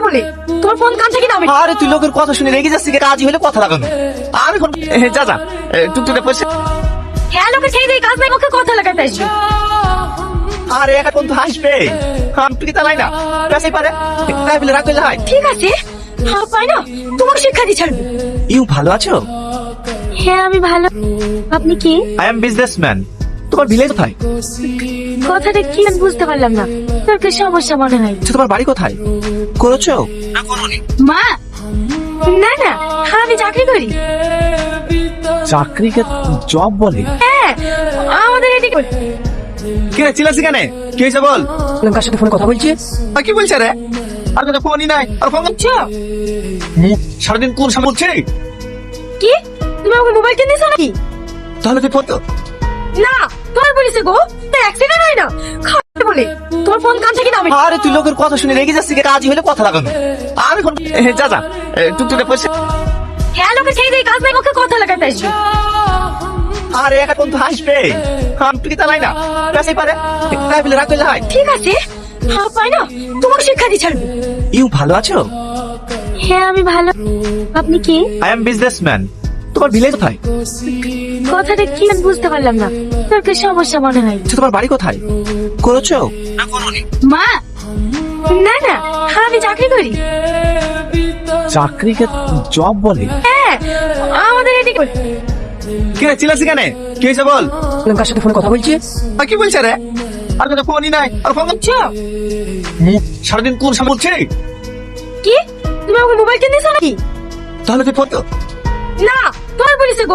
বলে তোমার ফোন কান থেকে নামে। আরে তুই লোকের কথা শুনে রেগে যাচ্ছিস, কাজই হলে কথা লাগানো। আর এখন যা যা টুকটুকে পয়সা। হ্যাঁ, লোকে সেই দিয়ে কাজ নাই, ওকে কথা লাগাতে আসবে। আরে এখন তো হাসবে, টুকি তালাই না কাছে পারে তাই বলে রাগ করলে হয়? ঠিক আছে, হ্যাঁ পাই না, তোমার শিক্ষা দিয়ে ছাড়বো। ইউ ভালো আছো? হ্যাঁ আমি ভালো। আপনি কি? I am businessman. তোমার ভিলেজ কোথায়? কথাটা কি আমি বুঝতে পারলাম না, তোর কি সমস্যা মনে হয়? আচ্ছা, তোমার বাড়ি কোথায়? করেছো না করোনি? মা, না না, আমি চাকরি করি। চাকরিকে জব বলে? হ্যাঁ, আমাদের এদিকে। কে রে চিল্লাছি কেন? কি হয়েছে বল। কার সাথে ফোনে কথা বলছি? আর কি বলছে রে? আর কথা ফোনই নাই, আর ফোন করছো সারাদিন কোন সময় বলছে? কি তুমি আমাকে মোবাইল কিনে দিছো নাকি? তাহলে তুই ফোন তো। না, তোমার বলিছে গো, তো অ্যাক্সিডেন্ট হয় না খারাপ বলে তোমার ফোন কান থেকে নামে। আরে তুই লোকের কথা শুনে রেগে যাচ্ছিস, কাজই হলে কথা লাগানো। আর এখন যা যা টুকটুকে পয়সা। হ্যাঁ, লোকে সেই দিয়ে কাজ নাই, ওকে কথা লাগাতে আসবে। আরে এখন তো হাসবে, টুকি তালাই না কাছে পারে তাই বলে রাগ করলে হয়? ঠিক আছে, হ্যাঁ পাই না, তোমার শিক্ষা দিয়ে ছাড়বো। ইউ ভালো আছো? হ্যাঁ আমি ভালো। আপনি কি? I am businessman. তোমার ভিলেজ কোথায়? কথাটা কি আমি বুঝতে পারলাম না, তোর কি সমস্যা মনে হয়? আচ্ছা, তোমার বাড়ি কোথায়? করেছো না করোনি? মা, না না, আমি চাকরি করি। চাকরিকে জব বলে? হ্যাঁ, আমাদের এদিকে। কে রে চিল্লাছি কেন? কি হয়েছে বল। কার সাথে ফোনে কথা বলছি? আর কি বলছে রে? আর কথা ফোনই নাই, আর ফোন করছো সারাদিন কোন সময় বলছে? কি তুমি আমাকে মোবাইল কিনে দিছো নাকি? তাহলে তুই ফোন তো। না, তোমার বলিছে গো,